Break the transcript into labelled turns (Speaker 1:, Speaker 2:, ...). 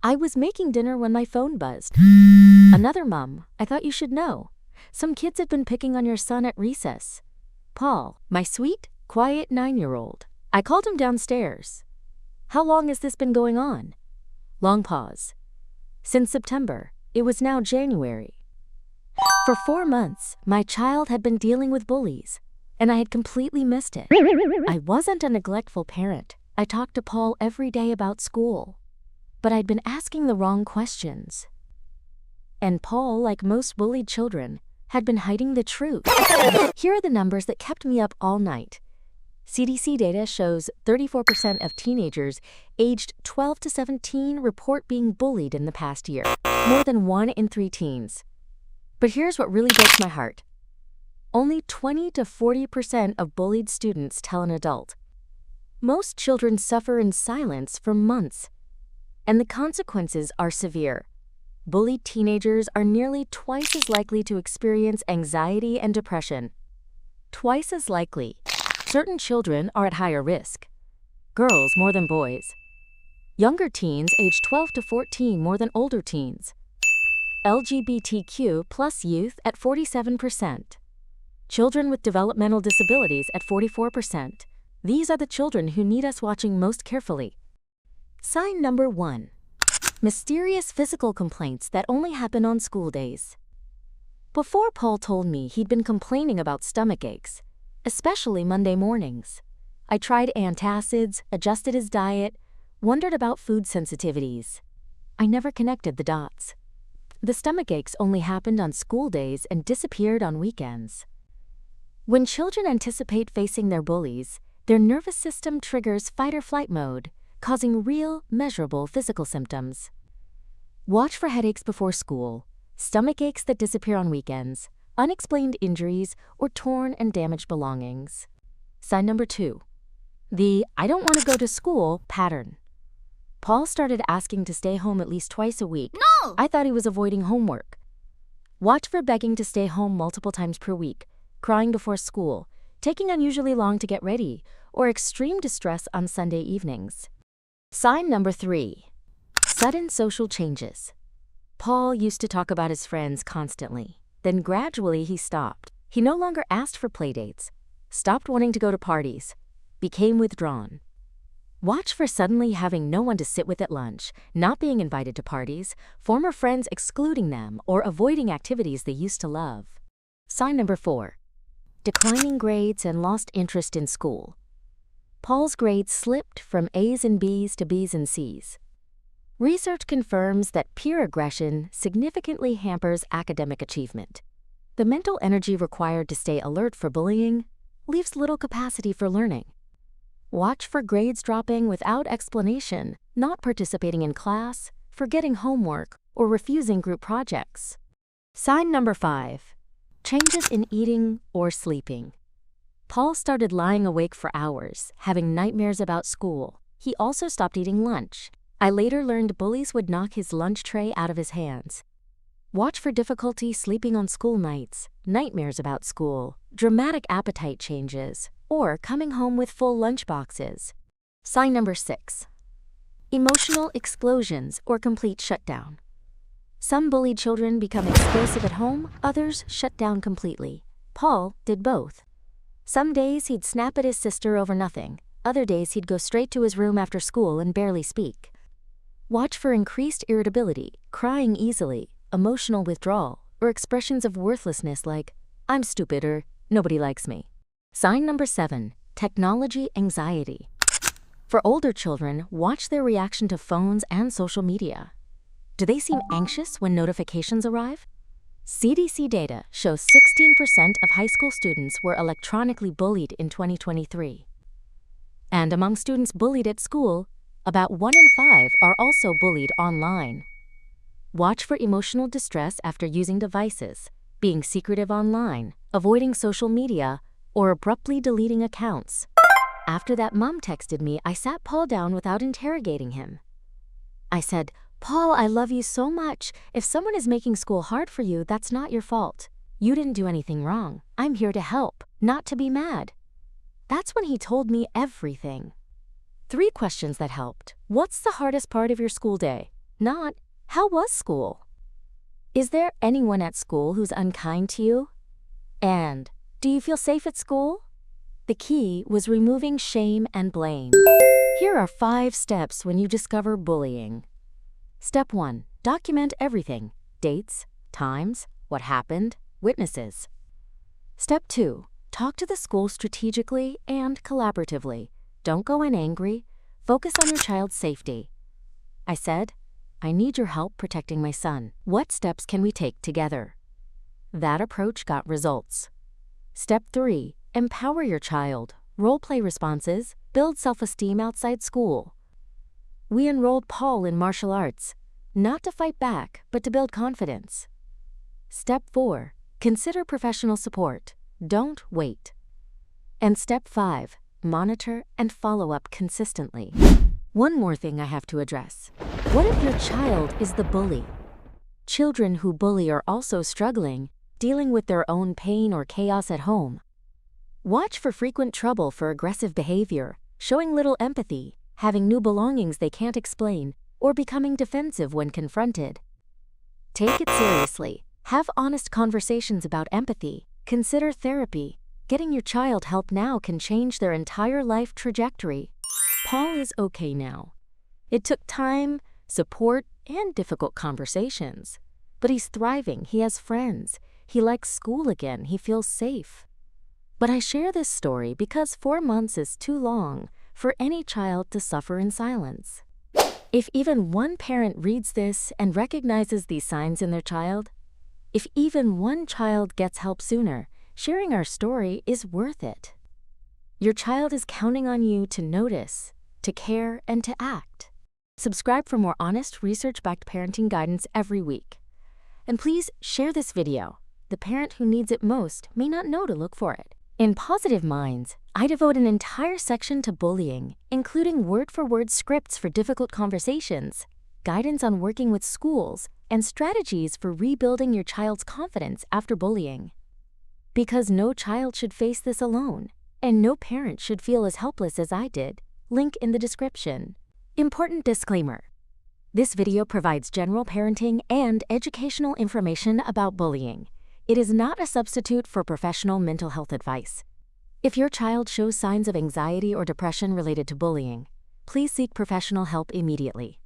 Speaker 1: I was making dinner when my phone buzzed. Another mom, I thought you should know. Some kids have been picking on your son at recess. Paul, my sweet, quiet 9-year-old. I called him downstairs. How long has this been going on? Long pause. Since September. It was now January. For 4 months, my child had been dealing with bullies, and I had completely missed it. I wasn't a neglectful parent. I talked to Paul every day about school, but I'd been asking the wrong questions. And Paul, like most bullied children, had been hiding the truth. Here are the numbers that kept me up all night. CDC data shows 34% of teenagers aged 12 to 17 report being bullied in the past year, more than 1 in 3 teens. But here's what really breaks my heart. Only 20 to 40% of bullied students tell an adult. Most children suffer in silence for months, and the consequences are severe. Bullied teenagers are nearly twice as likely to experience anxiety and depression. Twice as likely. Certain children are at higher risk. Girls more than boys. Younger teens aged 12 to 14 more than older teens. LGBTQ plus youth at 47%. Children with developmental disabilities at 44%. These are the children who need us watching most carefully. Sign number 1. Mysterious physical complaints that only happen on school days. Before Paul told me he'd been complaining about stomach aches, especially Monday mornings. I tried antacids, adjusted his diet, wondered about food sensitivities. I never connected the dots. The stomach aches only happened on school days and disappeared on weekends. When children anticipate facing their bullies, their nervous system triggers fight-or-flight mode, causing real, measurable physical symptoms. Watch for headaches before school, stomach aches that disappear on weekends, unexplained injuries, or torn and damaged belongings. Sign number 2. The "I don't want to go to school" pattern. Paul started asking to stay home at least twice a week.
Speaker 2: No!
Speaker 1: I thought he was avoiding homework. Watch for begging to stay home multiple times per week, crying before school, taking unusually long to get ready, or extreme distress on Sunday evenings. Sign number 3. Sudden social changes. Paul used to talk about his friends constantly. Then gradually he stopped. He no longer asked for playdates, stopped wanting to go to parties, became withdrawn. Watch for suddenly having no one to sit with at lunch, not being invited to parties, former friends excluding them, or avoiding activities they used to love. Sign number 4. Declining grades and lost interest in school. Paul's grades slipped from A's and B's to B's and C's. Research confirms that peer aggression significantly hampers academic achievement. The mental energy required to stay alert for bullying leaves little capacity for learning. Watch for grades dropping without explanation, not participating in class, forgetting homework, or refusing group projects. Sign number 5. Changes in eating or sleeping. Paul started lying awake for hours, having nightmares about school. He also stopped eating lunch. I later learned bullies would knock his lunch tray out of his hands. Watch for difficulty sleeping on school nights, nightmares about school, dramatic appetite changes, or coming home with full lunch boxes. Sign number 6. Emotional explosions or complete shutdown. Some bullied children become explosive at home, others shut down completely. Paul did both. Some days he'd snap at his sister over nothing. Other days he'd go straight to his room after school and barely speak. Watch for increased irritability, crying easily, emotional withdrawal, or expressions of worthlessness like, "I'm stupid" or "nobody likes me." Sign number 7. Technology anxiety. For older children, watch their reaction to phones and social media. Do they seem anxious when notifications arrive? CDC data shows 16% of high school students were electronically bullied in 2023. And among students bullied at school, about 1 in 5 are also bullied online. Watch for emotional distress after using devices, being secretive online, avoiding social media, or abruptly deleting accounts. After that mom texted me, I sat Paul down without interrogating him. I said, "Paul, I love you so much. If someone is making school hard for you, that's not your fault. You didn't do anything wrong. I'm here to help, not to be mad." That's when he told me everything. 3 questions that helped. What's the hardest part of your school day? Not, how was school? Is there anyone at school who's unkind to you? And, do you feel safe at school? The key was removing shame and blame. Here are 5 steps when you discover bullying. Step 1. Document everything: dates, times, what happened, witnesses. Step 2. Talk to the school strategically and collaboratively. Don't go in angry. Focus on your child's safety. I said, I need your help protecting my son. What steps can we take together? That approach got results. Step 3. Empower your child. Role-play responses. Build self-esteem outside school. We enrolled Paul in martial arts, not to fight back, but to build confidence. Step 4. Consider professional support. Don't wait. And step 5. Monitor and follow up consistently. One more thing I have to address. What if your child is the bully? Children who bully are also struggling, dealing with their own pain or chaos at home. Watch for frequent trouble for aggressive behavior, showing little empathy, having new belongings they can't explain, or becoming defensive when confronted. Take it seriously. Have honest conversations about empathy. Consider therapy. Getting your child help now can change their entire life trajectory. Paul is okay now. It took time, support, and difficult conversations. But he's thriving. He has friends. He likes school again. He feels safe. But I share this story because 4 months is too long for any child to suffer in silence. If even one parent reads this and recognizes these signs in their child, if even one child gets help sooner, sharing our story is worth it. Your child is counting on you to notice, to care, and to act. Subscribe for more honest, research-backed parenting guidance every week. And please share this video. The parent who needs it most may not know to look for it. In Positive Minds, I devote an entire section to bullying, including word-for-word scripts for difficult conversations, guidance on working with schools, and strategies for rebuilding your child's confidence after bullying. Because no child should face this alone, and no parent should feel as helpless as I did. Link in the description. Important disclaimer. This video provides general parenting and educational information about bullying. It is not a substitute for professional mental health advice. If your child shows signs of anxiety or depression related to bullying, please seek professional help immediately.